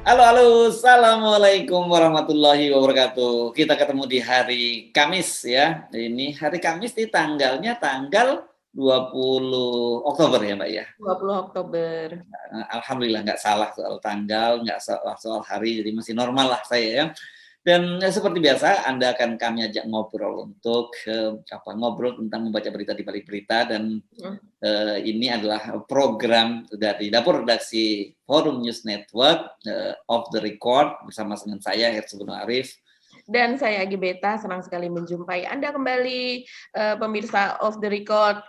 Halo, halo, assalamualaikum warahmatullahi wabarakatuh. Kita ketemu di hari Kamis ya. Ini hari Kamis di tanggalnya tanggal 20 Oktober ya Mbak ya. 20 Oktober. Alhamdulillah nggak salah soal tanggal, nggak salah soal hari, jadi masih normal lah saya ya. Dan seperti biasa, Anda akan kami ajak ngobrol untuk ngobrol tentang membaca berita di balik berita, dan ini adalah program dari Dapur Redaksi Forum News Network, Off the Record, bersama dengan saya Hersu Guno Arif. Dan saya Agi Beta, senang sekali menjumpai Anda kembali, pemirsa Off the Record.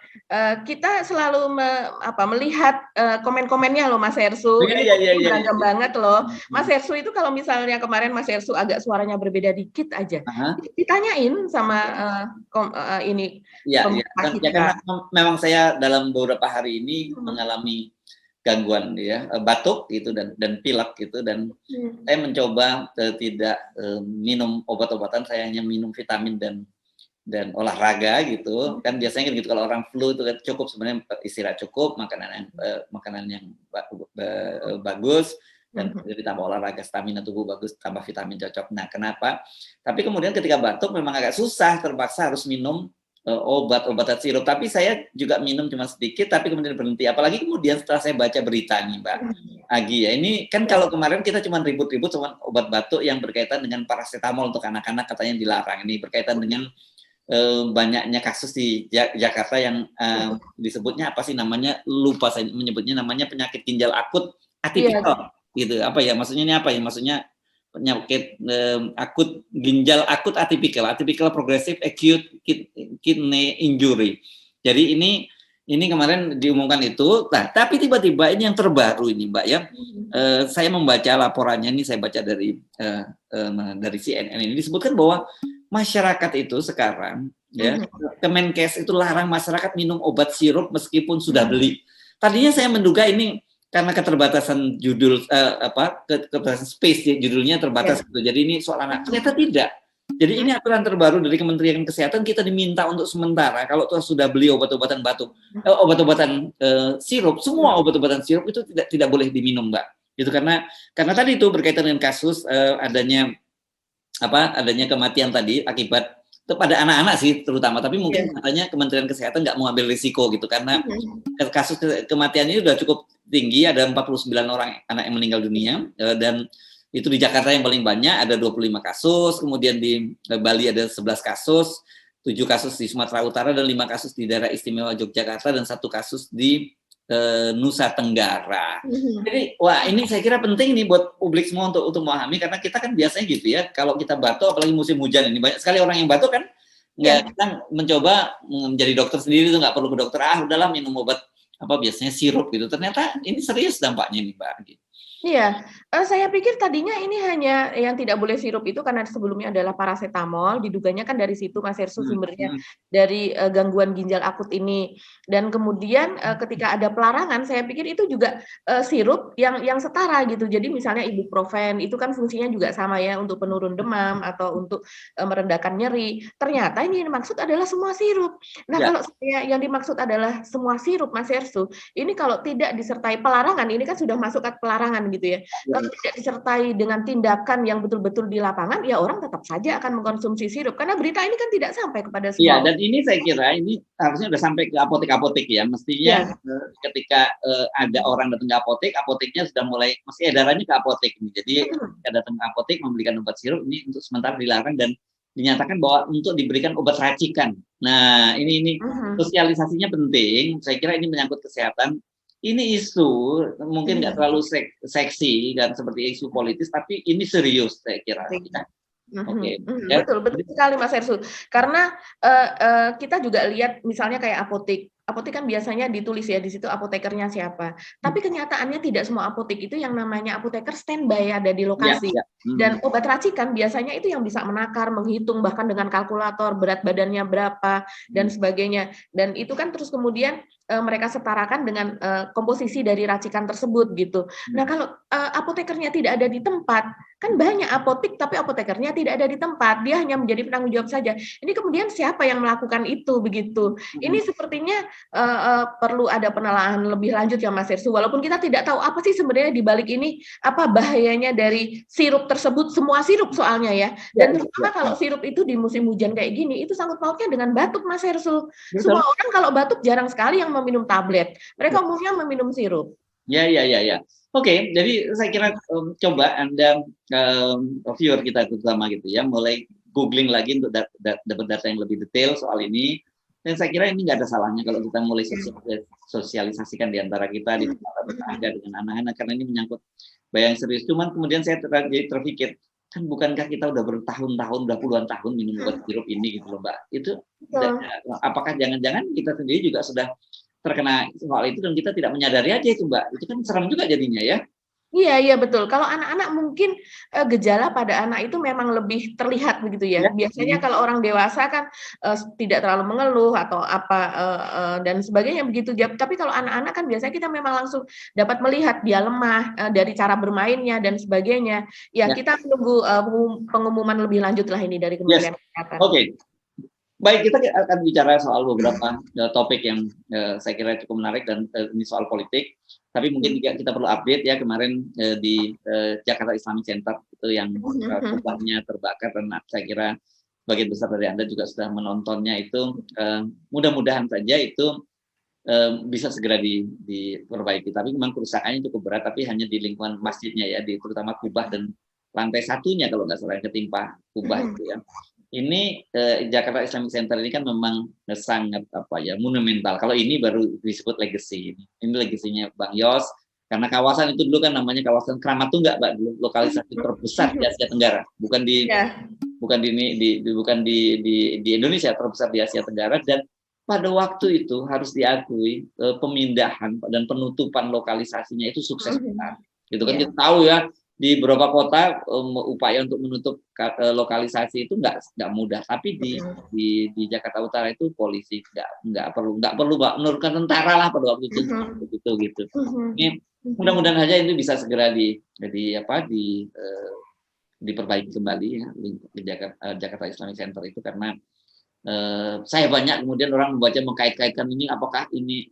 Kita selalu melihat komen-komennya loh Mas Hersu. Iya. Beragam banget loh. Mas Hersu itu kalau misalnya kemarin Mas Hersu agak suaranya berbeda dikit aja, ditanyain sama ini. Ya, karena memang saya dalam beberapa hari ini mengalami gangguan ya, batuk gitu dan pilek gitu, dan saya mencoba tidak minum obat-obatan, saya hanya minum vitamin dan olahraga gitu. Kan biasanya gitu kalau orang flu itu cukup sebenarnya istirahat cukup, makanan yang bagus, dan ditambah olahraga, stamina tubuh bagus, tambah vitamin cocok. Nah, kenapa? Tapi kemudian ketika batuk memang agak susah, terpaksa harus minum obat-obatan sirup. Tapi saya juga minum cuma sedikit, tapi kemudian berhenti. Apalagi kemudian setelah saya baca berita nih Mbak Agi ya, ini kan kalau kemarin kita cuma ribut-ribut sama obat batuk yang berkaitan dengan paracetamol untuk anak-anak katanya dilarang. Ini berkaitan dengan banyaknya kasus di Jakarta yang disebutnya apa sih namanya, lupa saya menyebutnya, namanya penyakit ginjal akut atipikal gitu. Apa ya maksudnya, ini apa ya maksudnya, penyakit akut ginjal akut atipikal progressive acute kidney injury. Jadi ini kemarin diumumkan itu. Nah, tapi tiba-tiba ini yang terbaru ini Mbak ya. Saya membaca laporannya ini, saya baca dari CNN ini disebutkan bahwa masyarakat itu sekarang ya, Kemenkes itu larang masyarakat minum obat sirup meskipun sudah beli. Tadinya saya menduga ini karena keterbatasan judul keterbatasan space ya, judulnya terbatas gitu. Jadi ini soal anak. Ternyata tidak. Jadi ini aturan terbaru dari Kementerian Kesehatan, kita diminta untuk sementara kalau sudah beli obat-obatan batuk, obat-obatan sirup, semua obat-obatan sirup itu tidak boleh diminum, Mbak. Itu karena tadi itu berkaitan dengan kasus adanya kematian tadi akibat pada anak-anak sih terutama, tapi mungkin katanya Kementerian Kesehatan nggak mau ambil risiko gitu, karena kasus kematian ini sudah cukup tinggi, ada 49 orang anak yang meninggal dunia, dan itu di Jakarta yang paling banyak, ada 25 kasus, kemudian di Bali ada 11 kasus, 7 kasus di Sumatera Utara, dan 5 kasus di daerah istimewa Yogyakarta, dan 1 kasus di Nusa Tenggara. Jadi wah, ini saya kira penting nih buat publik semua untuk memahami, karena kita kan biasanya gitu ya, kalau kita batuk apalagi musim hujan ini, banyak sekali orang yang batuk kan, kita mencoba menjadi dokter sendiri, itu nggak perlu ke dokter, udahlah minum obat biasanya sirup gitu. Ternyata ini serius dampaknya nih Mbak. Iya, saya pikir tadinya ini hanya yang tidak boleh sirup itu karena sebelumnya adalah paracetamol, diduganya kan dari situ Mas Hersu sumbernya, dari gangguan ginjal akut ini. Dan kemudian ketika ada pelarangan, saya pikir itu juga sirup yang setara gitu. Jadi misalnya ibuprofen itu kan fungsinya juga sama ya, untuk penurun demam atau untuk meredakan nyeri. Ternyata ini yang dimaksud adalah semua sirup. Nah, kalau saya yang dimaksud adalah semua sirup Mas Hersu, ini kalau tidak disertai pelarangan, ini kan sudah masuk ke pelarangan gitu ya. Kalau tidak disertai dengan tindakan yang betul-betul di lapangan, ya orang tetap saja akan mengkonsumsi sirup, karena berita ini kan tidak sampai kepada semua. Iya, dan ini saya kira ini harusnya sudah sampai ke apotek-apotek ya. Mestinya ketika ada orang datang ke apotek, apoteknya sudah mulai, masih edarannya ke apotek ini. Jadi ketika datang ke apotek membelikan obat sirup ini untuk sementara dilarang, dan dinyatakan bahwa untuk diberikan obat racikan. Nah, ini sosialisasinya penting. Saya kira ini menyangkut kesehatan. Ini isu mungkin nggak terlalu seksi dan seperti isu politis, tapi ini serius saya kira. Betul sekali Mas Hersu. Karena kita juga lihat misalnya kayak apotek kan biasanya ditulis ya di situ apotekernya siapa. Tapi kenyataannya tidak semua apotek itu yang namanya apoteker standby ada di lokasi. Dan obat racikan biasanya itu yang bisa menakar, menghitung bahkan dengan kalkulator berat badannya berapa dan sebagainya. Dan itu kan terus kemudian mereka setarakan dengan komposisi dari racikan tersebut gitu. Nah, kalau apotekernya tidak ada di tempat, kan banyak apotek tapi apotekernya tidak ada di tempat, dia hanya menjadi penanggung jawab saja. Ini kemudian siapa yang melakukan itu begitu? Ini sepertinya perlu ada penelaahan lebih lanjut ya Mas Hersu. Walaupun kita tidak tahu apa sih sebenarnya di balik ini, apa bahayanya dari sirup tersebut, semua sirup soalnya ya. Dan terutama kalau sirup itu di musim hujan kayak gini, itu sangkut pautnya dengan batuk Mas Hersu. Semua orang kalau batuk jarang sekali yang meminum tablet. Mereka umumnya meminum sirup. Ya. Oke, jadi saya kira coba Anda viewer kita terutama gitu ya, mulai googling lagi untuk dapat data yang lebih detail soal ini. Dan saya kira ini nggak ada salahnya kalau kita mulai sosialisasikan di antara kita, di tetangga dengan anak-anak, karena ini menyangkut bahaya yang serius. Cuman kemudian saya terpikir, kan bukankah kita udah bertahun-tahun, udah puluhan tahun minum obat sirup ini gitu loh Mbak. Itu apakah jangan-jangan kita sendiri juga sudah terkena soal itu dan kita tidak menyadari aja itu Mbak. Itu kan serem juga jadinya ya. Iya betul. Kalau anak-anak mungkin gejala pada anak itu memang lebih terlihat begitu ya. Biasanya kalau orang dewasa kan tidak terlalu mengeluh atau apa dan sebagainya begitu. Tapi kalau anak-anak kan biasanya kita memang langsung dapat melihat dia lemah dari cara bermainnya dan sebagainya. Ya kita menunggu pengumuman lebih lanjut lah ini dari Kementerian Kesehatan. Oke. Baik, kita akan bicara soal beberapa topik yang saya kira cukup menarik dan ini soal politik. Tapi mungkin juga kita perlu update ya, kemarin di Jakarta Islamic Center itu yang kubahnya terbakar, dan saya kira bagian besar dari Anda juga sudah menontonnya itu. Mudah-mudahan saja itu bisa segera diperbaiki. Tapi memang kerusakannya cukup berat, tapi hanya di lingkungan masjidnya ya, terutama kubah dan lantai satunya kalau nggak salah yang ketimpa kubah itu ya. Ini Jakarta Islamic Center ini kan memang sangat monumental. Kalau ini baru disebut legacy. Ini legasinya Bang Yos, karena kawasan itu dulu kan namanya kawasan Kramat Tunggak, Mbak, dulu lokalisasi terbesar di Asia Tenggara. Bukan di Indonesia, terbesar di Asia Tenggara. Dan pada waktu itu harus diakui pemindahan dan penutupan lokalisasinya itu sukses benar. Gitu kan kita tahu ya. Di beberapa kota upaya untuk menutup lokalisasi itu nggak mudah, tapi di Jakarta Utara itu polisi nggak perlu Mbak, menurunkan tentara lah pada waktu itu gitu. Ini mudah-mudahan saja ini bisa segera diperbaiki kembali ya, di Jakarta Islamic Center itu, karena saya banyak kemudian orang membaca mengkait-kaitkan ini apakah ini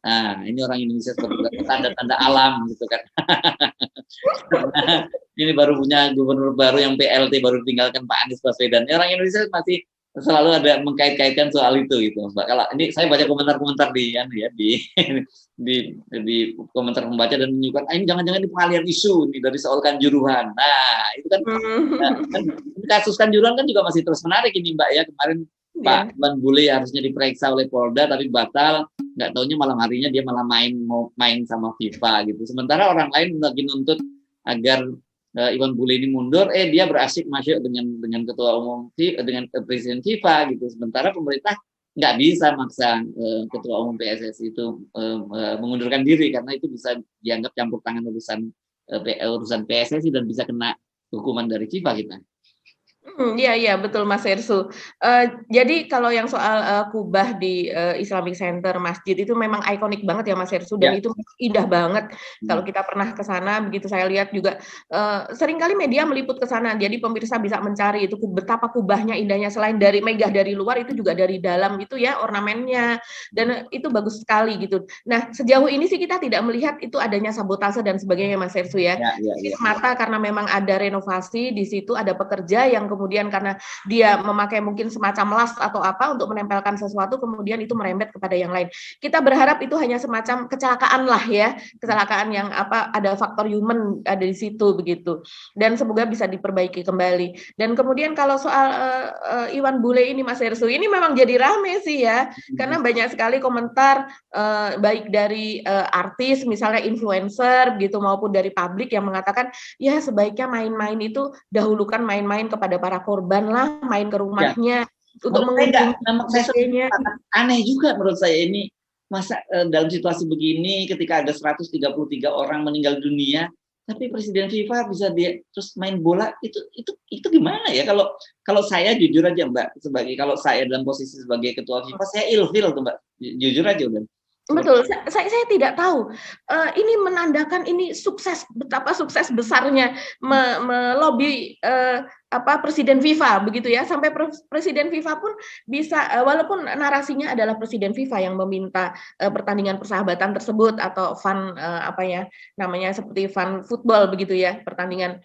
orang Indonesia seperti tanda-tanda alam gitu kan. Karena ini baru punya gubernur baru yang PLT baru ditinggalkan Pak Anies Baswedan. Orang Indonesia masih selalu ada mengkait-kaitkan soal itu gitu, Mbak. Kalau ini saya baca komentar-komentar di komentar pembaca dan menyukai ini jangan-jangan ini pengalian isu ini dari soal Kanjuruhan. Nah, itu kan kasus Kanjuruhan kan juga masih terus menarik ini Mbak ya. Kemarin Pak Iwan Bule harusnya diperiksa oleh Polda tapi batal, nggak taunya malam harinya dia malah main sama FIFA gitu. Sementara orang lain lagi nuntut agar Iwan Bule ini mundur, dia berasik masuk dengan ketua umum dengan presiden FIFA gitu. Sementara pemerintah nggak bisa maksa ketua umum PSSI itu mengundurkan diri karena itu bisa dianggap campur tangan urusan PSSI dan bisa kena hukuman dari FIFA kita. Iya betul Mas Hersu. Jadi kalau yang soal kubah di Islamic Center masjid itu memang ikonik banget ya Mas Hersu, dan itu indah banget. Kalau kita pernah ke sana, begitu saya lihat juga seringkali media meliput ke sana. Jadi pemirsa bisa mencari itu betapa kubahnya indahnya, selain dari megah dari luar itu juga dari dalam itu ya ornamennya, dan itu bagus sekali gitu. Nah, sejauh ini sih kita tidak melihat itu adanya sabotase dan sebagainya Mas Hersu ya. Semata karena memang ada renovasi di situ, ada pekerja yang kemudian karena dia memakai mungkin semacam las atau apa untuk menempelkan sesuatu, kemudian itu merembet kepada yang lain. Kita berharap itu hanya semacam kecelakaan lah ya, kecelakaan yang ada faktor human ada di situ begitu. Dan semoga bisa diperbaiki kembali. Dan kemudian kalau soal Iwan Bule ini Mas Hersu, ini memang jadi rame sih ya, karena banyak sekali komentar baik dari artis misalnya influencer gitu maupun dari publik yang mengatakan ya sebaiknya main-main itu dahulukan main-main kepada para korban lah, main ke rumahnya untuk mengunjungi. Aneh juga menurut saya ini, masa dalam situasi begini ketika ada 133 orang meninggal dunia, tapi Presiden FIFA bisa terus main bola, itu gimana ya? Kalau saya jujur aja Mbak, kalau saya dalam posisi sebagai ketua FIFA, saya ilfil tuh Mbak, jujur aja udah. Betul, saya tidak tahu. Ini menandakan ini sukses, betapa sukses besarnya melobi presiden FIFA begitu ya, sampai presiden FIFA pun bisa walaupun narasinya adalah presiden FIFA yang meminta pertandingan persahabatan tersebut atau fun namanya seperti fun football begitu ya, pertandingan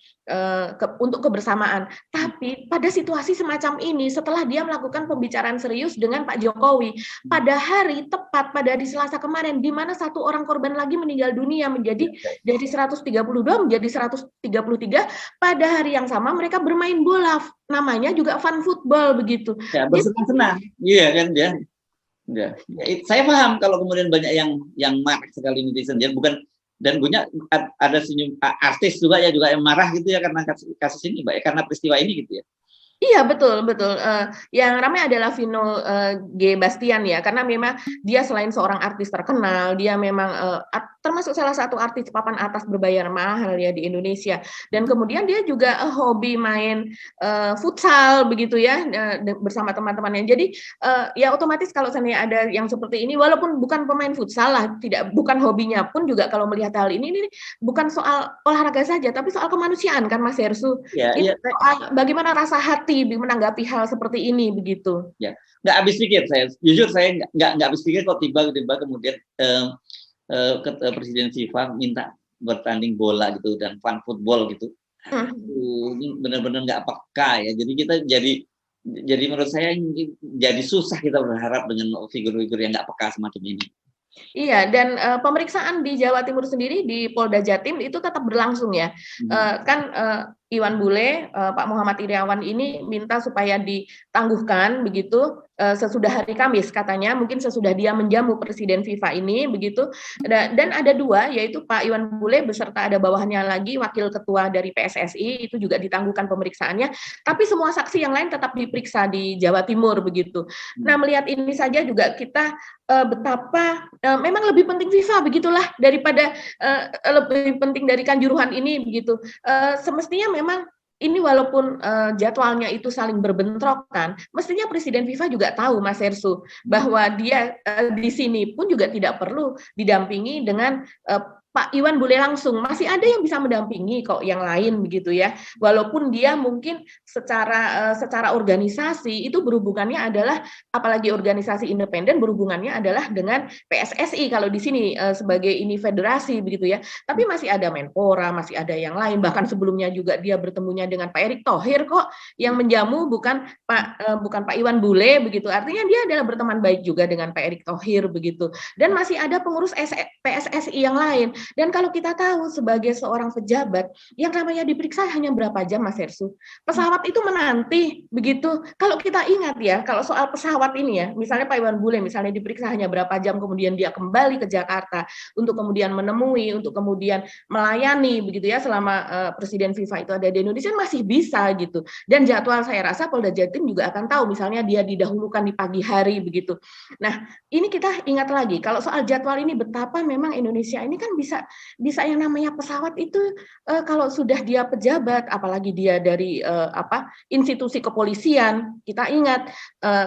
untuk kebersamaan. Tapi pada situasi semacam ini setelah dia melakukan pembicaraan serius dengan Pak Jokowi pada hari tepat pada hari Selasa kemarin di mana satu orang korban lagi meninggal dunia menjadi dari 132 menjadi 133 pada hari yang sama mereka bermain bola, namanya juga fun football begitu. Ya, bersenang-senang. Iya kan ya. Ya. Saya paham kalau kemudian banyak yang marah sekali netizen ya, bukan dan punya ada senyum artis juga ya juga yang marah gitu ya karena kasus ini, Mbak, karena peristiwa ini gitu ya. Iya betul. Yang ramai adalah Vino G. Bastian ya, karena memang dia selain seorang artis terkenal, dia memang termasuk salah satu artis papan atas berbayar mahal ya di Indonesia. Dan kemudian dia juga hobi main futsal begitu ya bersama teman-temannya. Jadi ya otomatis kalau seandainya ada yang seperti ini, walaupun bukan pemain futsal lah, bukan hobinya pun juga kalau melihat hal ini bukan soal olahraga saja, tapi soal kemanusiaan kan Mas Hersu. Ya, soal bagaimana rasa hati menanggapi hal seperti ini begitu. Ya, nggak habis pikir saya. Jujur saya nggak habis pikir kok tiba-tiba kemudian Presiden FIFA minta bertanding bola gitu dan fun football gitu. Ini benar-benar nggak peka ya. Jadi kita jadi menurut saya jadi susah kita berharap dengan figur-figur yang nggak peka semacam ini. Iya, dan pemeriksaan di Jawa Timur sendiri di Polda Jatim itu tetap berlangsung ya. Iwan Bule, Pak Muhammad Iriawan ini minta supaya ditangguhkan begitu sesudah hari Kamis katanya, mungkin sesudah dia menjamu Presiden FIFA ini begitu. Dan ada dua, yaitu Pak Iwan Bule beserta ada bawahannya lagi Wakil Ketua dari PSSI itu juga ditangguhkan pemeriksaannya. Tapi semua saksi yang lain tetap diperiksa di Jawa Timur begitu. Nah melihat ini saja juga kita betapa memang lebih penting FIFA begitulah daripada lebih penting dari Kanjuruhan ini begitu. Semestinya memang ini walaupun jadwalnya itu saling berbentrokan, mestinya Presiden FIFA juga tahu Mas Hersu bahwa dia di sini pun juga tidak perlu didampingi dengan Pak Iwan Bule langsung, masih ada yang bisa mendampingi kok yang lain begitu ya. Walaupun dia mungkin secara organisasi itu berhubungannya adalah apalagi organisasi independen berhubungannya adalah dengan PSSI kalau di sini sebagai ini federasi begitu ya. Tapi masih ada Menpora, masih ada yang lain. Bahkan sebelumnya juga dia bertemunya dengan Pak Erick Thohir kok yang menjamu bukan Pak Iwan Bule begitu. Artinya dia adalah berteman baik juga dengan Pak Erick Thohir begitu. Dan masih ada pengurus PSSI yang lain. Dan kalau kita tahu sebagai seorang pejabat, yang namanya diperiksa hanya berapa jam Mas Hersu? Pesawat itu menanti, begitu. Kalau kita ingat ya, kalau soal pesawat ini ya, misalnya Pak Iwan Bule misalnya diperiksa hanya berapa jam, kemudian dia kembali ke Jakarta untuk kemudian menemui, untuk kemudian melayani, begitu ya, selama Presiden FIFA itu ada di Indonesia masih bisa gitu. Dan jadwal saya rasa Polda Jatim juga akan tahu, misalnya dia didahulukan di pagi hari begitu. Nah, ini kita ingat lagi, kalau soal jadwal ini betapa memang Indonesia ini kan bisa yang namanya pesawat itu kalau sudah dia pejabat, apalagi dia dari institusi kepolisian, kita ingat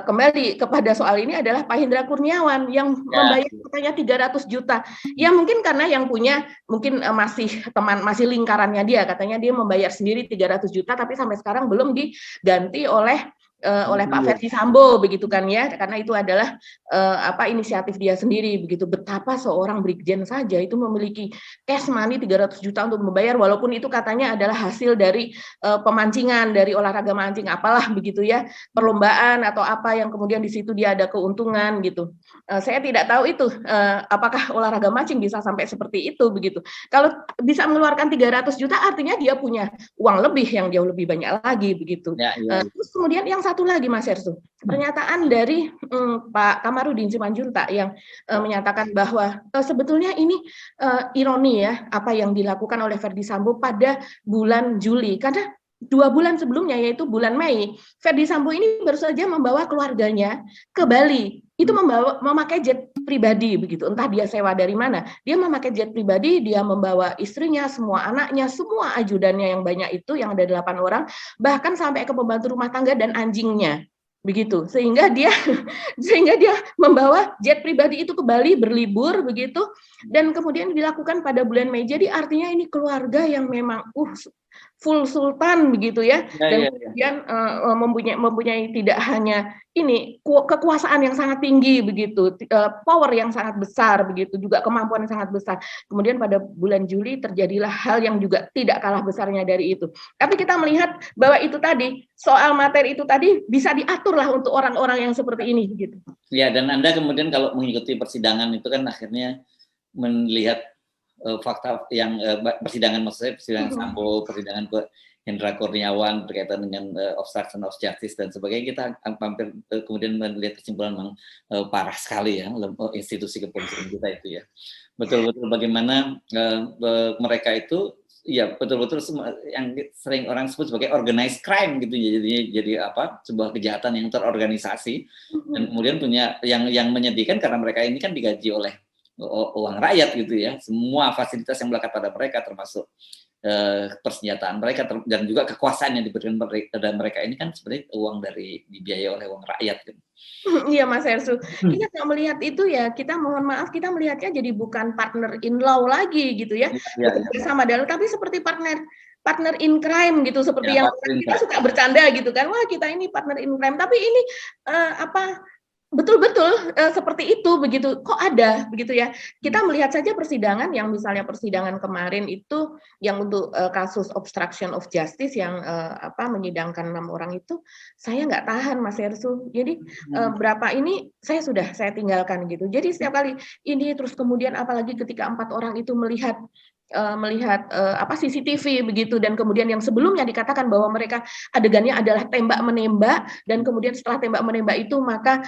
kembali kepada soal ini adalah Pak Hendra Kurniawan yang membayar katanya 300 juta. Ya mungkin karena yang punya mungkin masih lingkarannya dia, katanya dia membayar sendiri 300 juta, tapi sampai sekarang belum diganti oleh Pak Ferdi Sambo begitu kan ya, karena itu adalah inisiatif dia sendiri begitu. Betapa seorang brigjen saja itu memiliki cash money 300 juta untuk membayar, walaupun itu katanya adalah hasil dari pemancingan, dari olahraga mancing apalah begitu ya, perlombaan atau apa yang kemudian di situ dia ada keuntungan gitu. Saya tidak tahu itu apakah olahraga mancing bisa sampai seperti itu begitu. Kalau bisa mengeluarkan 300 juta artinya dia punya uang lebih yang jauh lebih banyak lagi begitu. Terus kemudian yang satu lagi Mas Hersu, pernyataan dari Pak Kamarudin Simanjuntak yang menyatakan bahwa sebetulnya ini ironi ya apa yang dilakukan oleh Ferdi Sambo pada bulan Juli, karena 2 bulan sebelumnya yaitu bulan Mei, Ferdi Sambo ini baru saja membawa keluarganya ke Bali. Itu memakai jet pribadi begitu, entah dia sewa dari mana. Dia memakai jet pribadi, dia membawa istrinya, semua anaknya, semua ajudannya yang banyak itu, yang ada 8 orang, bahkan sampai ke pembantu rumah tangga dan anjingnya. Begitu. Sehingga dia membawa jet pribadi itu ke Bali berlibur begitu, dan kemudian dilakukan pada bulan Mei. Jadi artinya ini keluarga yang memang full sultan begitu ya, dan Ya. kemudian mempunyai tidak hanya ini kekuasaan yang sangat tinggi begitu, power yang sangat besar begitu, juga kemampuan yang sangat besar. Kemudian pada bulan Juli terjadilah hal yang juga tidak kalah besarnya dari itu. Tapi kita melihat bahwa itu tadi, soal materi itu tadi bisa diaturlah untuk orang-orang yang seperti ini gitu. Ya, dan Anda kemudian kalau mengikuti persidangan itu kan akhirnya melihat fakta yang persidangan, maksudnya persidangan Sambo, persidangan ke Hendra Kurniawan berkaitan dengan obstruction of justice dan sebagainya, kita hampir kemudian melihat kesimpulan memang parah sekali ya institusi kepolisian kita itu ya. Betul-betul bagaimana mereka itu ya betul-betul yang sering orang sebut sebagai organized crime gitu, jadi apa, sebuah kejahatan yang terorganisasi dan kemudian punya yang menyedihkan karena mereka ini kan digaji oleh uang rakyat gitu ya, semua fasilitas yang melekat pada mereka termasuk persenjataan mereka dan juga kekuasaan yang diberikan pada mereka ini kan sebenarnya uang dari dibiayai oleh uang rakyat gitu. Iya Mas Ersu, kita nggak melihat itu ya, kita mohon maaf kita melihatnya jadi bukan partner in law lagi gitu ya, bersama dalam, tapi seperti partner in crime gitu, seperti yang kita suka bercanda gitu kan, wah kita ini partner in crime, tapi ini betul-betul seperti itu begitu, kok ada begitu ya. Kita melihat saja persidangan yang misalnya persidangan kemarin itu yang untuk kasus obstruction of justice yang menyidangkan 6 orang itu, saya nggak tahan Mas Ersu. Jadi berapa ini saya tinggalkan gitu. Jadi setiap kali ini terus kemudian apalagi ketika 4 orang itu melihat CCTV begitu, dan kemudian yang sebelumnya dikatakan bahwa mereka adegannya adalah tembak menembak, dan kemudian setelah tembak menembak itu maka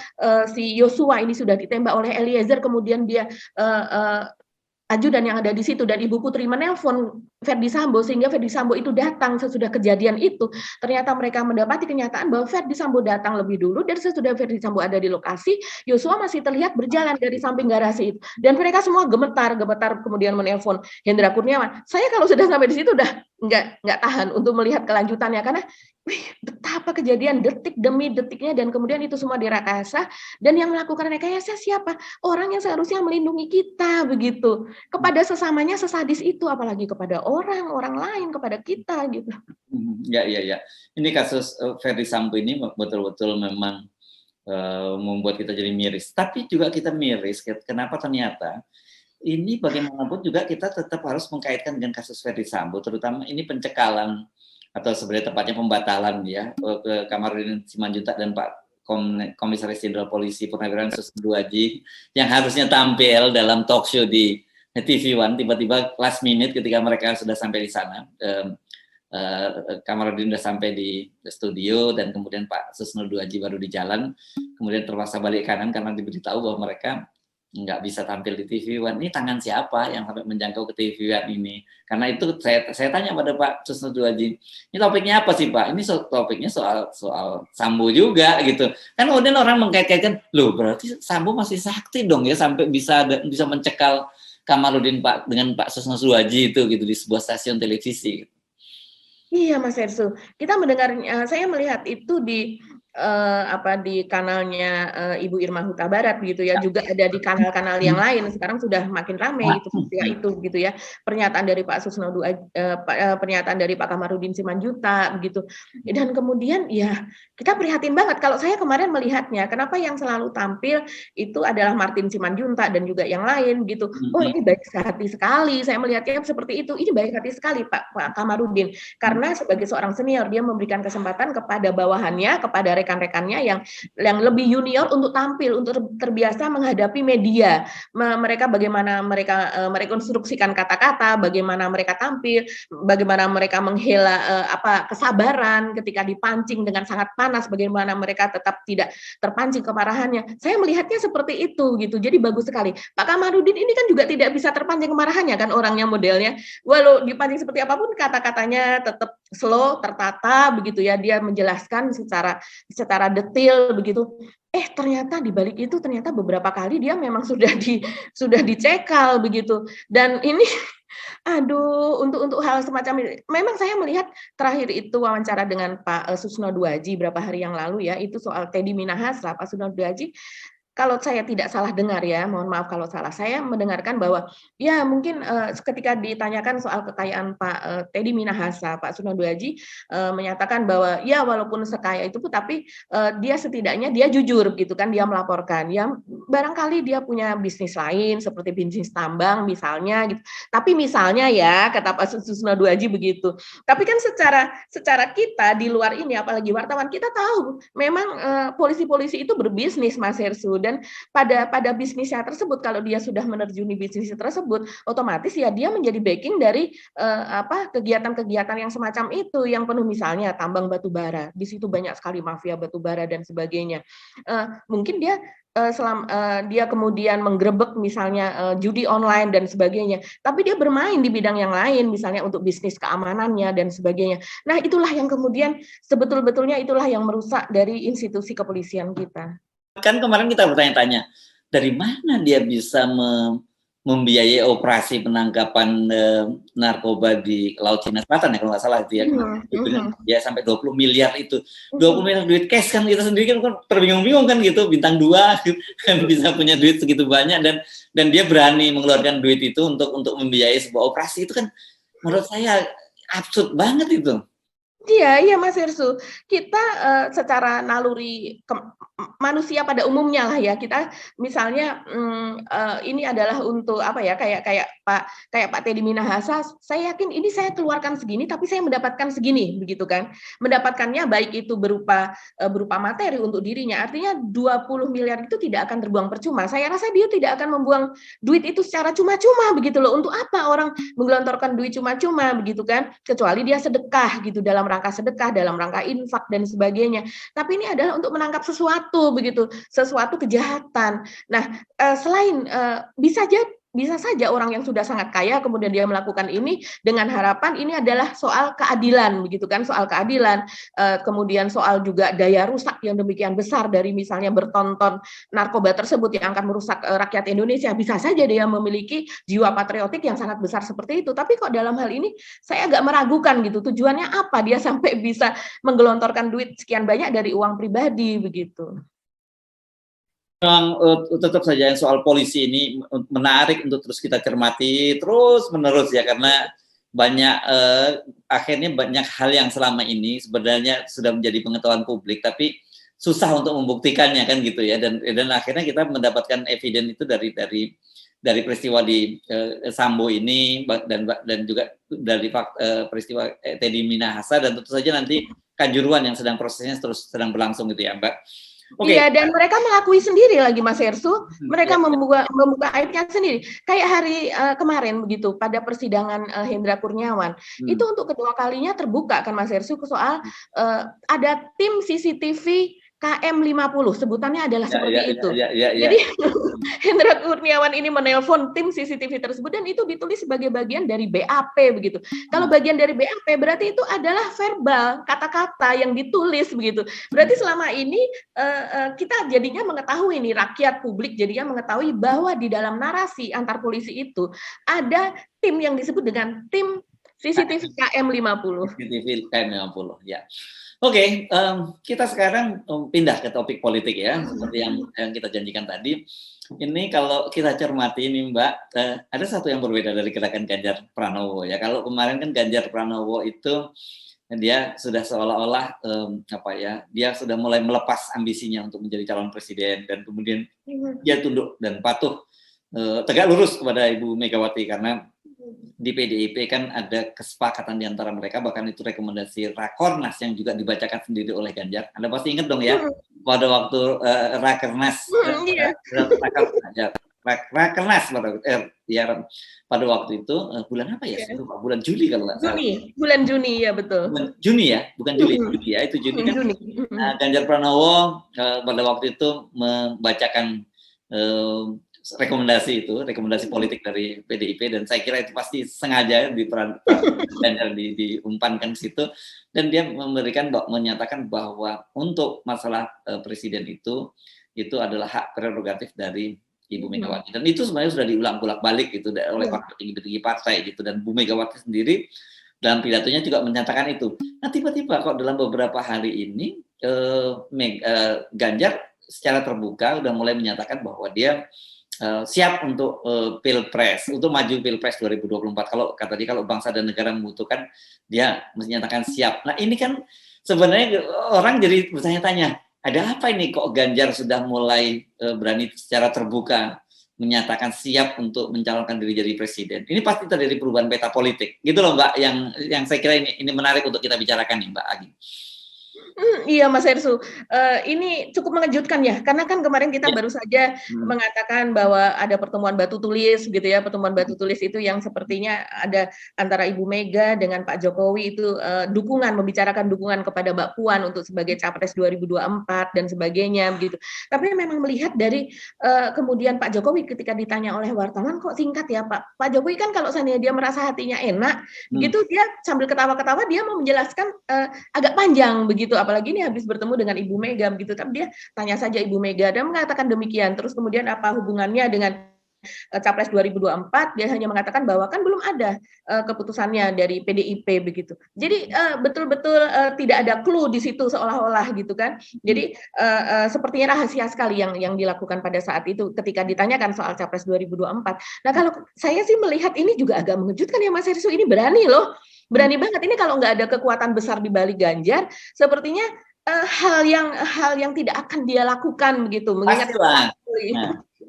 si Yosua ini sudah ditembak oleh Eliezer, kemudian dia ajudan yang ada di situ dan Ibu Putri menelpon Ferdi Sambo sehingga Ferdi Sambo itu datang sesudah kejadian itu. Ternyata mereka mendapati kenyataan bahwa Ferdi Sambo datang lebih dulu, dan sesudah Ferdi Sambo ada di lokasi, Yosua masih terlihat berjalan dari samping garasi itu. Dan mereka semua gemetar kemudian menelpon Hendra Kurniawan. Saya kalau sudah sampai di situ udah nggak tahan untuk melihat kelanjutannya, karena betapa kejadian detik demi detiknya, dan kemudian itu semua direkayasa, dan yang melakukan rekayasa siapa? Orang yang seharusnya melindungi kita begitu. Kepada sesamanya sesadis itu, apalagi kepada orang lain, kepada kita gitu. Ya. Ini kasus Ferdi Sambo ini betul-betul memang membuat kita jadi miris. Tapi juga kita miris kenapa ternyata ini bagaimanapun juga kita tetap harus mengkaitkan dengan kasus Ferdi Sambo, terutama ini pencekalan atau sebenarnya tepatnya pembatalan ya ke Kamarudin Simanjuntak dan Pak Komisaris Jenderal Polisi Purnawirawan Susno Duaji yang harusnya tampil dalam talk show di TV One, tiba-tiba last minute ketika mereka sudah sampai di sana, Kamarudin sudah sampai di studio dan kemudian Pak Susno Duaji baru di jalan, kemudian terpaksa balik kanan karena diberitahu bahwa mereka nggak bisa tampil di TV One. Ini tangan siapa yang sampai menjangkau ke TV One ini? Karena itu saya tanya pada Pak Susno Duaji, ini topiknya apa sih Pak? Ini topiknya soal Sambo juga gitu. Kan kemudian orang mengkait-kaitkan, loh berarti Sambo masih sakti dong ya sampai bisa mencekal Kamarudin Pak dengan Pak Susno Duaji itu gitu di sebuah stasiun televisi. Iya Mas Ersu, kita mendengar, saya melihat itu di kanalnya Ibu Irma Huta Barat gitu ya, juga ada di kanal-kanal yang lain. Sekarang sudah makin ramai itu gitu ya. Pernyataan dari Pak Susno pernyataan dari Pak Kamarudin Simanjuntak begitu. Dan kemudian ya kita prihatin banget. Kalau saya kemarin melihatnya, kenapa yang selalu tampil itu adalah Martin Simanjuntak dan juga yang lain gitu. Oh ini baik hati sekali. Saya melihatnya seperti itu. Ini baik hati sekali Pak Kamarudin, karena sebagai seorang senior dia memberikan kesempatan kepada bawahannya, kepada rekan-rekannya yang lebih junior untuk tampil, untuk terbiasa menghadapi media. Mereka bagaimana mereka merekonstruksikan kata-kata, bagaimana mereka tampil, bagaimana mereka menghela kesabaran ketika dipancing dengan sangat panas, bagaimana mereka tetap tidak terpancing kemarahannya. Saya melihatnya seperti itu gitu. Jadi bagus sekali. Pak Kamarudin ini kan juga tidak bisa terpancing kemarahannya kan orangnya modelnya. Walau dipancing seperti apapun kata-katanya tetap slow, tertata begitu ya. Dia menjelaskan secara detail begitu. Ternyata di balik itu ternyata beberapa kali dia memang sudah dicekal begitu. Dan ini aduh, untuk hal semacam ini memang saya melihat terakhir itu wawancara dengan Pak Susno Duaji beberapa hari yang lalu ya, itu soal Teddy Minahasa, Pak Susno Duaji kalau saya tidak salah dengar ya, mohon maaf kalau salah, saya mendengarkan bahwa ya mungkin ketika ditanyakan soal kekayaan Pak Teddy Minahasa, Pak Surnaduaji menyatakan bahwa ya walaupun sekaya itu pun tapi dia setidaknya dia jujur gitu kan, dia melaporkan. Ya barangkali dia punya bisnis lain seperti bisnis tambang misalnya gitu. Tapi misalnya ya kata Pak Surnaduaji begitu. Tapi kan secara kita di luar ini apalagi wartawan kita tahu memang polisi-polisi itu berbisnis Mas Hersu, dan pada bisnisnya tersebut kalau dia sudah menerjuni bisnis tersebut otomatis ya dia menjadi backing dari kegiatan-kegiatan yang semacam itu yang penuh, misalnya tambang batu bara, di situ banyak sekali mafia batu bara dan sebagainya. Mungkin dia dia kemudian menggerebek misalnya judi online dan sebagainya, tapi dia bermain di bidang yang lain misalnya untuk bisnis keamanannya dan sebagainya. Nah itulah yang kemudian sebetul-betulnya itulah yang merusak dari institusi kepolisian kita. Kan kemarin kita bertanya-tanya, dari mana dia bisa membiayai operasi penangkapan narkoba di Laut Cina Selatan ya kalau nggak salah itu ya. Ya sampai 20 miliar itu. 20 miliar duit cash kan kita sendiri kan terbingung-bingung kan gitu, bintang 2 kan bisa punya duit segitu banyak, dan dia berani mengeluarkan duit itu untuk membiayai sebuah operasi. Itu kan menurut saya absurd banget itu. Iya Mas Hersu, kita secara naluri manusia pada umumnya lah ya, kita misalnya ini adalah untuk apa ya, kayak Pak Teddy Minahasa, saya yakin ini saya keluarkan segini tapi saya mendapatkan segini begitu kan, mendapatkannya baik itu berupa materi untuk dirinya, artinya 20 miliar itu tidak akan terbuang percuma. Saya rasa dia tidak akan membuang duit itu secara cuma-cuma begitu loh. Untuk apa orang menggelontorkan duit cuma-cuma begitu kan, kecuali dia sedekah gitu, dalam rangka sedekah, dalam rangka infak dan sebagainya. Tapi ini adalah untuk menangkap sesuatu begitu, sesuatu kejahatan. Nah, selain bisa saja orang yang sudah sangat kaya kemudian dia melakukan ini dengan harapan ini adalah soal keadilan begitu kan, soal keadilan, kemudian soal juga daya rusak yang demikian besar dari misalnya bertonton narkoba tersebut yang akan merusak rakyat Indonesia. Bisa saja dia memiliki jiwa patriotik yang sangat besar seperti itu, tapi kok dalam hal ini saya agak meragukan gitu, tujuannya apa dia sampai bisa menggelontorkan duit sekian banyak dari uang pribadi begitu. Memang tetap saja yang soal polisi ini menarik untuk terus kita cermati terus menerus ya, karena banyak akhirnya banyak hal yang selama ini sebenarnya sudah menjadi pengetahuan publik tapi susah untuk membuktikannya kan gitu ya, dan akhirnya kita mendapatkan evidence itu dari peristiwa di Sambo ini dan juga dari peristiwa Teddy Minahasa, dan tentu saja nanti Kanjuruhan yang prosesnya terus sedang berlangsung gitu ya Mbak. Okay. Iya, dan mereka mengakui sendiri lagi Mas Hersu, mereka membuka aibnya sendiri. Kayak hari kemarin begitu pada persidangan Hendra Kurniawan, itu untuk kedua kalinya terbuka kan Mas Hersu soal ada tim CCTV KM50, sebutannya adalah seperti itu. Jadi Hendra Kurniawan ini menelpon tim CCTV tersebut dan itu ditulis sebagai bagian dari BAP begitu. Kalau bagian dari BAP berarti itu adalah verbal, kata-kata yang ditulis begitu. Berarti selama ini kita jadinya mengetahui nih, rakyat publik jadinya mengetahui bahwa di dalam narasi antar polisi itu ada tim yang disebut dengan tim CCTV KM50. CCTV KM50, ya. Oke, kita sekarang pindah ke topik politik ya, seperti yang kita janjikan tadi. Ini kalau kita cermati ini Mbak, ada satu yang berbeda dari gerakan Ganjar Pranowo ya. Kalau kemarin kan Ganjar Pranowo itu dia sudah seolah-olah dia sudah mulai melepas ambisinya untuk menjadi calon presiden, dan kemudian dia tunduk dan patuh tegak lurus kepada Ibu Megawati, karena di PDIP kan ada kesepakatan di antara mereka, bahkan itu rekomendasi Rakornas yang juga dibacakan sendiri oleh Ganjar. Anda pasti ingat dong ya, pada waktu Rakernas, Rakernas pada waktu itu bulan apa ya? Bulan Juli kalau nggak salah. Bulan Juni ya betul. Juni ya, bukan Juli, Juni ya, itu Juni kan. Ganjar Pranowo pada waktu itu membacakan rekomendasi politik dari PDIP, dan saya kira itu pasti sengaja diumpankan di situ, dan dia menyatakan bahwa untuk masalah presiden itu adalah hak prerogatif dari Ibu Megawati, dan itu sebenarnya sudah diulang-ulang balik gitu oleh para petinggi partai gitu, dan Bu Megawati sendiri dalam pidatonya juga menyatakan itu. Nah tiba-tiba kok dalam beberapa hari ini Ganjar secara terbuka udah mulai menyatakan bahwa dia siap untuk pilpres, untuk maju pilpres 2024. Kalau kata dia, kalau bangsa dan negara membutuhkan, dia menyatakan siap. Nah ini kan sebenarnya orang jadi bertanya-tanya, ada apa ini kok Ganjar sudah mulai berani secara terbuka menyatakan siap untuk mencalonkan diri jadi presiden. Ini pasti terjadi perubahan peta politik, gitu loh Mbak. Yang saya kira ini menarik untuk kita bicarakan nih Mbak Agi. Iya Mas Ersu, ini cukup mengejutkan ya, karena kan kemarin kita baru saja mengatakan bahwa ada pertemuan batu tulis gitu ya, pertemuan batu tulis itu yang sepertinya ada antara Ibu Mega dengan Pak Jokowi itu dukungan, membicarakan dukungan kepada Mbak Puan untuk sebagai Capres 2024 dan sebagainya begitu. Tapi memang melihat dari kemudian Pak Jokowi ketika ditanya oleh wartawan, kok singkat ya Pak? Pak Jokowi kan kalau seandainya dia merasa hatinya enak, begitu dia sambil ketawa-ketawa dia mau menjelaskan agak panjang begitu, apalagi ini habis bertemu dengan Ibu Mega begitu, tapi dia tanya saja Ibu Mega dan mengatakan demikian. Terus kemudian apa hubungannya dengan Capres 2024, dia hanya mengatakan bahwa kan belum ada keputusannya dari PDIP begitu. Jadi betul-betul tidak ada clue di situ seolah-olah gitu kan. Jadi sepertinya rahasia sekali yang dilakukan pada saat itu ketika ditanyakan soal Capres 2024. Nah kalau saya sih melihat ini juga agak mengejutkan ya Mas Hersu, ini berani loh. Berani banget ini kalau nggak ada kekuatan besar di balik Ganjar, sepertinya hal yang tidak akan dia lakukan begitu. Mengingat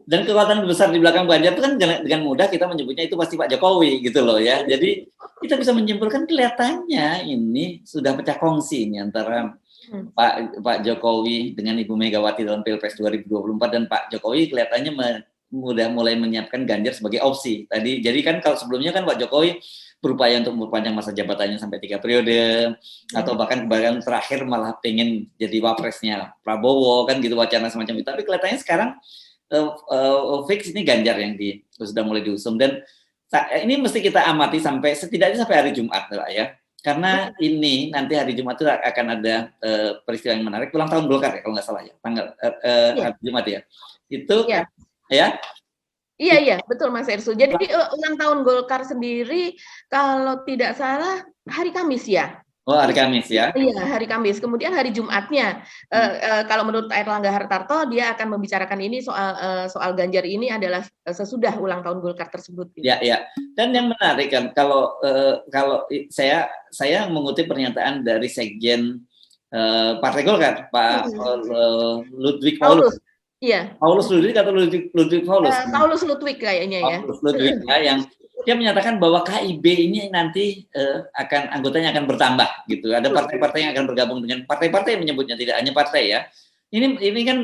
dan kekuatan besar di belakang Ganjar itu kan dengan mudah kita menyebutnya itu pasti Pak Jokowi gitu loh ya. Jadi kita bisa menyimpulkan kelihatannya ini sudah pecah kongsi ini antara Pak Jokowi dengan Ibu Megawati dalam Pilpres 2024 dan Pak Jokowi kelihatannya mudah mulai menyiapkan Ganjar sebagai opsi. Tadi jadi kan kalau sebelumnya kan Pak Jokowi berupaya untuk memperpanjang masa jabatannya sampai 3 periode atau bahkan terakhir malah pengen jadi wapresnya Prabowo kan gitu, wacana semacam itu. Tapi kelihatannya sekarang fix ini Ganjar yang sudah mulai diusung, dan ini mesti kita amati setidaknya sampai hari Jumat lah ya, karena ini nanti hari Jumat itu akan ada peristiwa yang menarik, ulang tahun Golkar ya kalau nggak salah ya, tanggal hari Jumat ya itu ya. Iya, betul Mas Ersu. Jadi ulang tahun Golkar sendiri kalau tidak salah hari Kamis ya. Oh, hari Kamis ya. Iya, hari Kamis. Kemudian hari Jumatnya, kalau menurut Airlangga Hartarto, dia akan membicarakan ini soal Ganjar ini adalah sesudah ulang tahun Golkar tersebut. Ya. Dan yang menarik kan, kalau saya mengutip pernyataan dari Sekjen Partai Golkar, Pak Ludwig Paulus. Iya. Paulus Ludwig atau Ludwig Paulus? Paulus Ludwig kayaknya ya. Paulus Ludwig ya, yang dia menyatakan bahwa KIB ini nanti anggotanya akan bertambah gitu. Ada partai-partai yang akan bergabung dengan partai-partai yang menyebutnya, tidak hanya partai ya. Ini kan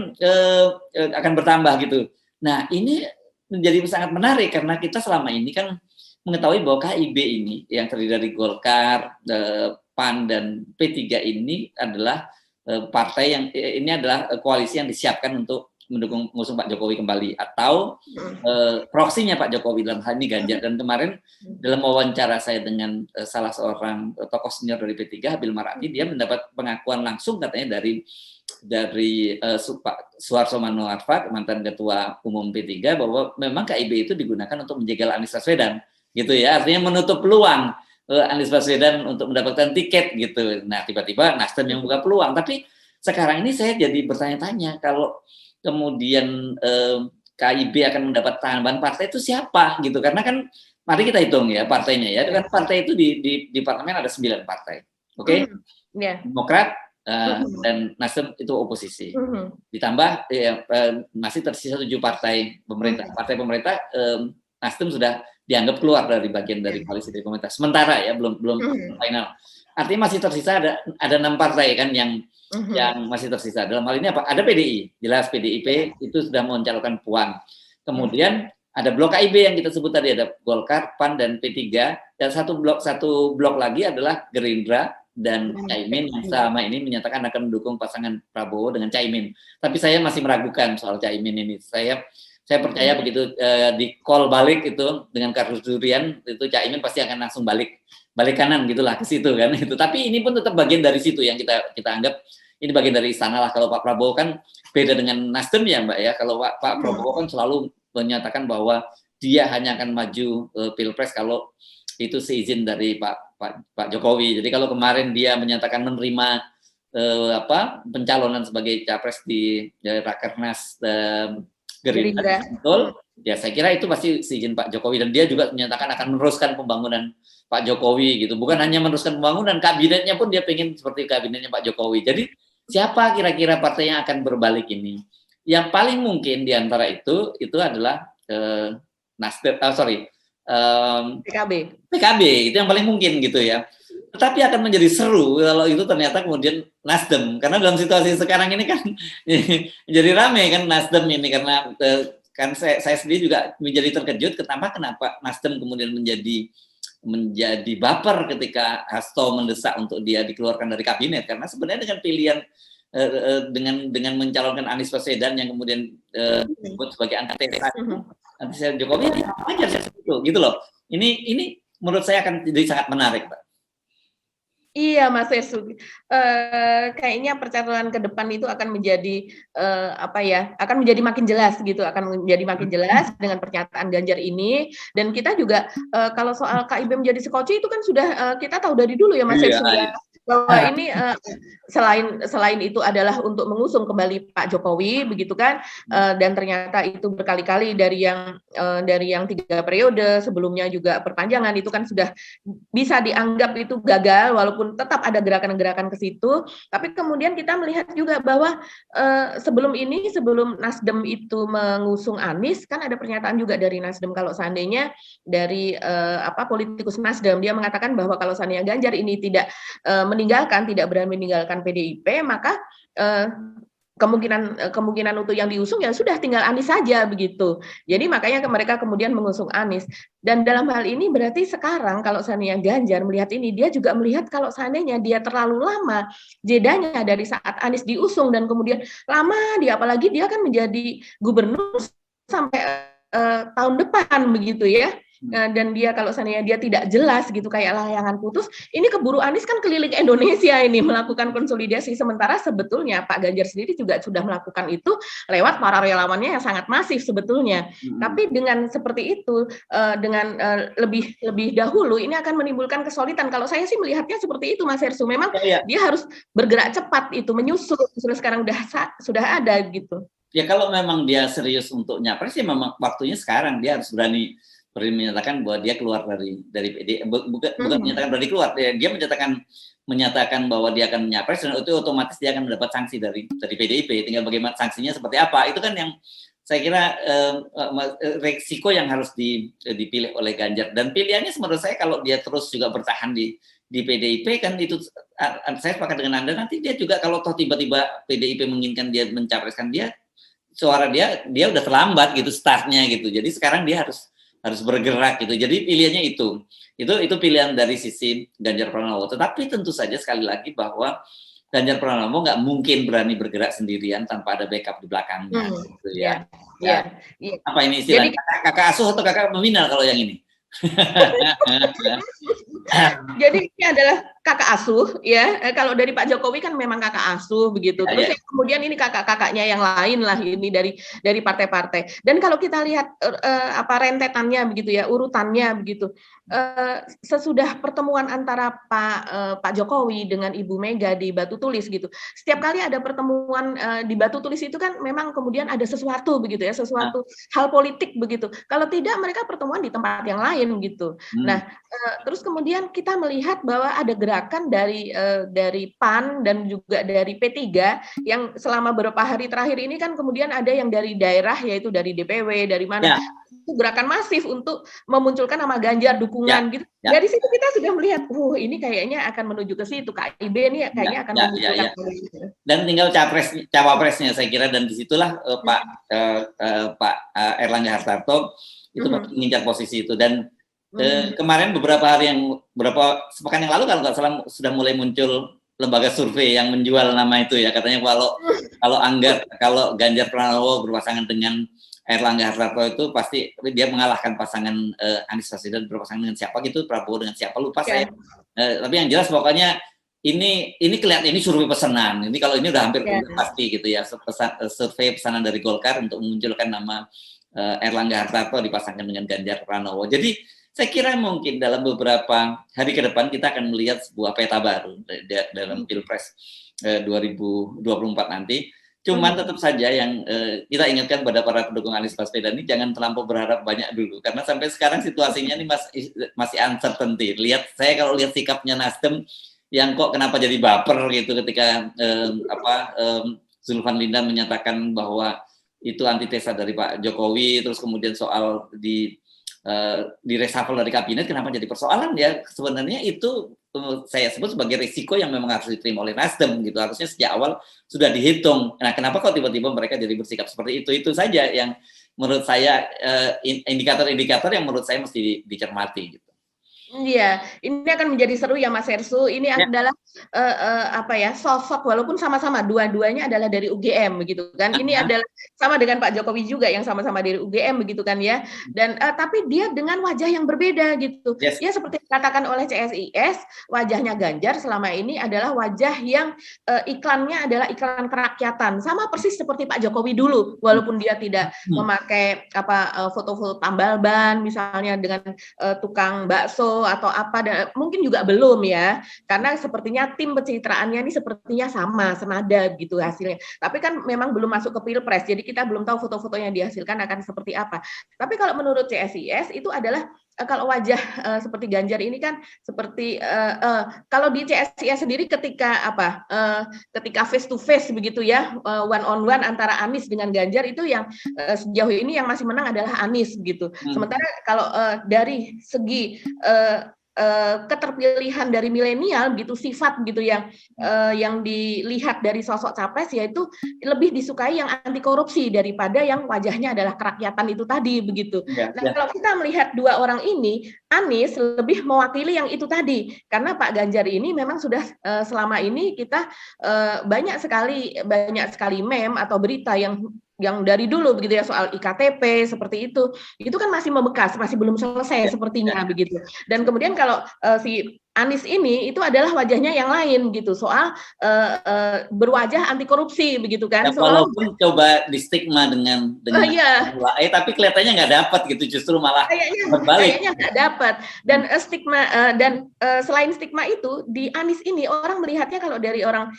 akan bertambah gitu. Nah ini menjadi sangat menarik karena kita selama ini kan mengetahui bahwa KIB ini yang terdiri dari Golkar, PAN dan P3 ini adalah partai yang ini adalah koalisi yang disiapkan untuk mendukung mengusung Pak Jokowi kembali atau proksinya Pak Jokowi dalam hal ini Ganjar. Dan kemarin dalam wawancara saya dengan salah seorang tokoh senior dari P3, Habil Marati, dia mendapat pengakuan langsung katanya dari Pak Suharto Mano Arfa, mantan ketua umum P3, bahwa memang KIB itu digunakan untuk menjegal Anies Baswedan gitu ya, artinya menutup peluang Anies Baswedan untuk mendapatkan tiket gitu. Nah tiba-tiba Nasdem yang buka peluang. Tapi sekarang ini saya jadi bertanya-tanya, kalau kemudian KIB akan mendapat tambahan partai itu siapa gitu, karena kan mari kita hitung ya partainya ya, kan partai itu di parlemen ada 9 partai, oke? Demokrat dan Nasdem itu oposisi, ditambah masih tersisa 7 partai pemerintah. Partai pemerintah Nasdem sudah dianggap keluar dari bagian dari koalisi dari pemerintah sementara ya, belum final. Artinya masih tersisa ada 6 partai kan yang masih tersisa. Dalam hal ini apa? Ada PDI, jelas PDIP itu sudah mencalonkan Puan. Kemudian ada blok KIB yang kita sebut tadi, ada Golkar, PAN dan P3, dan satu blok lagi adalah Gerindra dan Caimin yang selama ini menyatakan akan mendukung pasangan Prabowo dengan Caimin. Tapi saya masih meragukan soal Caimin ini. Saya percaya begitu di call balik itu dengan kardus durian itu Caimin pasti akan langsung balik kanan gitulah ke situ kan itu. Tapi ini pun tetap bagian dari situ yang kita anggap ini bagian dari istana lah. Kalau Pak Prabowo kan beda dengan Nasdem ya Mbak ya. Kalau Pak Prabowo kan selalu menyatakan bahwa dia hanya akan maju Pilpres kalau itu seizin dari Pak Jokowi. Jadi kalau kemarin dia menyatakan menerima pencalonan sebagai capres di Rakernas Gerindra, Gerindra. betul. Ya saya kira itu pasti seizin Pak Jokowi, dan dia juga menyatakan akan meneruskan pembangunan Pak Jokowi gitu. Bukan hanya meneruskan pembangunan, kabinetnya pun dia pengen seperti kabinetnya Pak Jokowi. Jadi siapa kira-kira partai yang akan berbalik ini? Yang paling mungkin di antara itu adalah Nasdem, PKB. PKB, itu yang paling mungkin gitu ya. Tetapi akan menjadi seru kalau itu ternyata kemudian Nasdem, karena dalam situasi sekarang ini kan jadi rame kan Nasdem ini, karena kan saya sendiri juga menjadi terkejut kenapa Nasdem kemudian menjadi baper ketika Hasto mendesak untuk dia dikeluarkan dari kabinet, karena sebenarnya dengan pilihan dengan mencalonkan Anies Baswedan yang kemudian disebut sebagai antitesa Jokowi, wajar gitu loh. Ini menurut saya akan jadi sangat menarik, Pak. Iya, Mas Hersud. Kayaknya percaturan ke depan itu akan menjadi akan menjadi makin jelas gitu, akan menjadi makin jelas dengan pernyataan Ganjar ini. Dan kita juga kalau soal KIB menjadi skoci itu kan sudah kita tahu dari dulu ya, Mas Hersud, ya, bahwa ini selain itu adalah untuk mengusung kembali Pak Jokowi, begitu kan? Dan ternyata itu berkali-kali dari yang 3 periode sebelumnya juga perpanjangan itu kan sudah bisa dianggap itu gagal, walaupun tetap ada gerakan-gerakan ke situ. Tapi kemudian kita melihat juga bahwa sebelum Nasdem itu mengusung Anies, kan ada pernyataan juga dari Nasdem kalau seandainya dari politikus Nasdem, dia mengatakan bahwa kalau seandainya Ganjar ini tidak berani meninggalkan PDIP, maka kemungkinan untuk yang diusung ya sudah tinggal Anies saja begitu. Jadi makanya mereka kemudian mengusung Anies. Dan dalam hal ini berarti sekarang kalau seandainya Ganjar melihat ini, dia juga melihat kalau seandainya dia terlalu lama jedanya dari saat Anies diusung dan kemudian lama apalagi dia kan menjadi gubernur sampai tahun depan begitu ya. Dan dia kalau seandainya dia tidak jelas gitu kayak layangan putus, ini keburu Anies kan keliling Indonesia ini melakukan konsolidasi, sementara sebetulnya Pak Ganjar sendiri juga sudah melakukan itu lewat para relawannya yang sangat masif sebetulnya. Tapi dengan seperti itu, dengan lebih dahulu ini akan menimbulkan kesulitan. Kalau saya sih melihatnya seperti itu, Mas Hersu. Memang dia harus bergerak cepat itu menyusul, sekarang sudah ada gitu. Ya kalau memang dia serius untuk nyapres ya memang waktunya sekarang, dia harus berani menyatakan bahwa dia keluar dari PDIP, bukan menyatakan berani keluar, dia menyatakan bahwa dia akan menyapres, dan itu otomatis dia akan mendapat sanksi dari PDIP. Tinggal bagaimana sanksinya seperti apa, itu kan yang saya kira resiko yang harus dipilih oleh Ganjar. Dan pilihannya menurut saya kalau dia terus juga bertahan di PDIP kan itu, saya sepakat dengan Anda, nanti dia juga kalau toh tiba-tiba PDIP menginginkan dia mencapreskan dia, suara dia udah terlambat gitu startnya gitu. Jadi sekarang dia harus bergerak gitu. Jadi pilihannya itu pilihan dari sisi Ganjar Pranowo. Tetapi tentu saja sekali lagi bahwa Ganjar Pranowo nggak mungkin berani bergerak sendirian tanpa ada backup di belakangnya. Gitu ya. Apa ini istilahnya? Kakak asuh atau kakak meminal kalau yang ini? Jadi ini adalah kakak asuh ya. Kalau dari Pak Jokowi kan memang kakak asuh begitu. Terus kemudian ini kakak-kakaknya yang lain lah ini dari partai-partai. Dan kalau kita lihat rentetannya begitu ya, urutannya begitu. Sesudah pertemuan antara Pak Jokowi dengan Ibu Mega di Batu Tulis gitu. Setiap kali ada pertemuan di Batu Tulis itu kan memang kemudian ada sesuatu begitu ya, sesuatu hal politik begitu. Kalau tidak mereka pertemuan di tempat yang lain gitu. Nah, terus kemudian kita melihat bahwa ada gerakan dari PAN dan juga dari P3 yang selama beberapa hari terakhir ini kan kemudian ada yang dari daerah yaitu dari DPW, dari mana itu gerakan masif untuk memunculkan nama Ganjar dukungan gitu. Dari situ kita sudah melihat, ini kayaknya akan menuju ke situ, KIB ini kayaknya akan memunculkan. Dan tinggal cawapresnya saya kira, dan disitulah Pak Erlangga Hartarto itu mengincar posisi itu. Dan kemarin beberapa sepekan yang lalu kalau nggak salah sudah mulai muncul lembaga survei yang menjual nama itu ya, katanya kalau Ganjar Pranowo berpasangan dengan Erlangga Hartarto itu pasti dia mengalahkan pasangan Anies Baswedan berpasangan dengan siapa gitu, Prabowo dengan siapa lupa saya. Tapi yang jelas pokoknya ini kelihatan ini survei pesanan. Ini kalau ini udah hampir pasti gitu ya, survei pesanan dari Golkar untuk memunculkan nama Erlangga Hartarto dipasangkan dengan Ganjar Pranowo. Jadi Saya kira mungkin dalam beberapa hari ke depan kita akan melihat sebuah peta baru dalam Pilpres 2024 nanti. Cuman tetap saja yang kita ingatkan pada para pendukung Anies Baswedan ini jangan terlampau berharap banyak dulu, karena sampai sekarang situasinya ini masih uncertainty. Saya kalau lihat sikapnya Nasdem yang kok kenapa jadi baper gitu ketika Zulfan Lindan menyatakan bahwa itu antitesa dari Pak Jokowi, terus kemudian soal di reshuffle dari kabinet, kenapa jadi persoalan ya? Sebenarnya itu saya sebut sebagai risiko yang memang harus diterima oleh Nasdem gitu. Harusnya sejak awal sudah dihitung. Nah, kenapa kok tiba-tiba mereka jadi bersikap seperti itu? Itu saja yang menurut saya indikator-indikator yang menurut saya mesti dicermati gitu. Iya, ini akan menjadi seru ya Mas Hersu. Ini adalah sosok walaupun sama-sama dua-duanya adalah dari UGM begitu kan. Ini adalah sama dengan Pak Jokowi juga yang sama-sama dari UGM begitu kan ya. Dan tapi dia dengan wajah yang berbeda gitu. Yes. Ya seperti dikatakan oleh CSIS, wajahnya Ganjar selama ini adalah wajah yang iklannya adalah iklan kerakyatan. Sama persis seperti Pak Jokowi dulu, walaupun dia tidak memakai foto-foto tambal ban misalnya dengan tukang bakso atau apa, mungkin juga belum ya, karena sepertinya tim pencitraannya ini sepertinya sama, senada gitu hasilnya. Tapi kan memang belum masuk ke Pilpres, jadi kita belum tahu foto-foto yang dihasilkan akan seperti apa. Tapi kalau menurut CSIS itu adalah kalau wajah seperti Ganjar ini kan seperti kalau di CSIS sendiri ketika face to face begitu ya, one on one antara Anies dengan Ganjar itu yang sejauh ini yang masih menang adalah Anies gitu. Sementara kalau dari segi keterpilihan dari milenial gitu, sifat gitu yang dilihat dari sosok capres yaitu lebih disukai yang anti korupsi daripada yang wajahnya adalah kerakyatan itu tadi begitu. Kalau kita melihat dua orang ini, Anies lebih mewakili yang itu tadi, karena Pak Ganjar ini memang sudah selama ini kita banyak sekali meme atau berita yang dari dulu begitu ya soal IKTP seperti itu kan masih membekas, masih belum selesai sepertinya begitu. Dan kemudian kalau si Anies ini itu adalah wajahnya yang lain gitu, soal berwajah anti korupsi begitu kan. Ya, walaupun coba di stigma dengan tapi kelihatannya nggak dapat gitu, justru malah berbalik. Kayaknya nggak dapat. Dan stigma selain stigma itu di Anies ini orang melihatnya kalau dari orang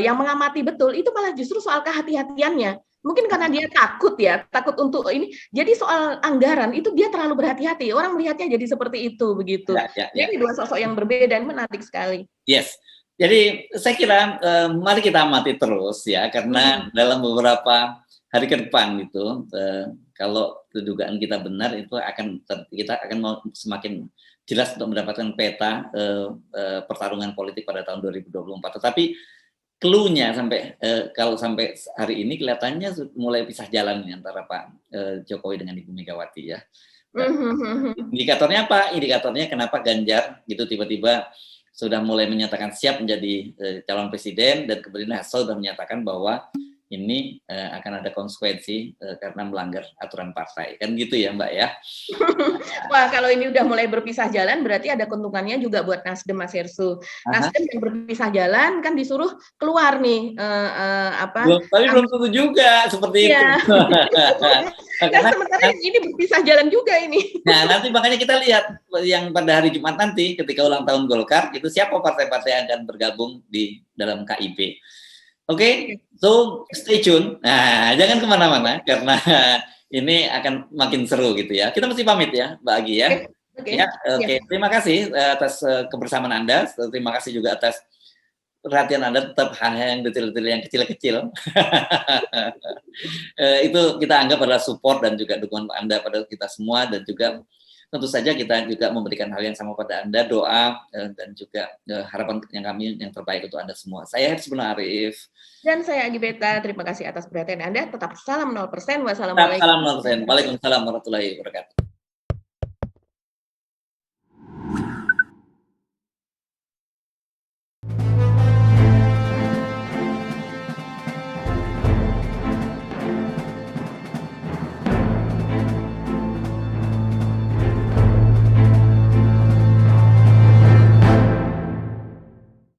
yang mengamati betul itu malah justru soal kehati-hatiannya. Mungkin karena dia takut untuk ini. Jadi soal anggaran itu dia terlalu berhati-hati. Orang melihatnya jadi seperti itu begitu. Jadi dua sosok yang berbeda, menarik sekali. Yes. Jadi saya kira mari kita amati terus ya, karena dalam beberapa hari ke depan gitu, kalau dugaan kita benar itu kita akan semakin jelas untuk mendapatkan peta pertarungan politik pada tahun 2024. Tetapi clue-nya kalau sampai hari ini kelihatannya mulai pisah jalan antara Pak Jokowi dengan Ibu Megawati ya. Indikatornya apa? Indikatornya kenapa Ganjar gitu tiba-tiba sudah mulai menyatakan siap menjadi calon presiden, dan kemudian Hasto sudah menyatakan bahwa ini akan ada konsekuensi karena melanggar aturan partai. Kan gitu ya Mbak ya. Wah, kalau ini udah mulai berpisah jalan berarti ada keuntungannya juga buat Nasdem, Mas Hersu. Nasdem yang berpisah jalan kan disuruh keluar nih tapi belum tentu juga seperti itu. Karena sementara ini berpisah jalan juga ini. Nah, nanti makanya kita lihat yang pada hari Jumat nanti ketika ulang tahun Golkar itu siapa partai-partai yang akan bergabung di dalam KIP. Oke, so stay tune. Nah, jangan kemana-mana karena ini akan makin seru gitu ya. Kita mesti pamit ya, Mbak Agi ya. Oke. Terima kasih atas kebersamaan Anda. Terima kasih juga atas perhatian Anda, tetap hal-hal yang detail-detail yang kecil-kecil. Itu kita anggap adalah support dan juga dukungan Anda pada kita semua, dan juga tentu saja kita juga memberikan hal yang sama pada Anda, doa dan juga harapan yang terbaik untuk Anda semua. Saya Hepsibun Arif. Dan saya Agi Beta, terima kasih atas perhatian Anda. Tetap salam 0%. Wassalamualaikum. Salam 0%. Waalaikumsalam warahmatullahi wabarakatuh.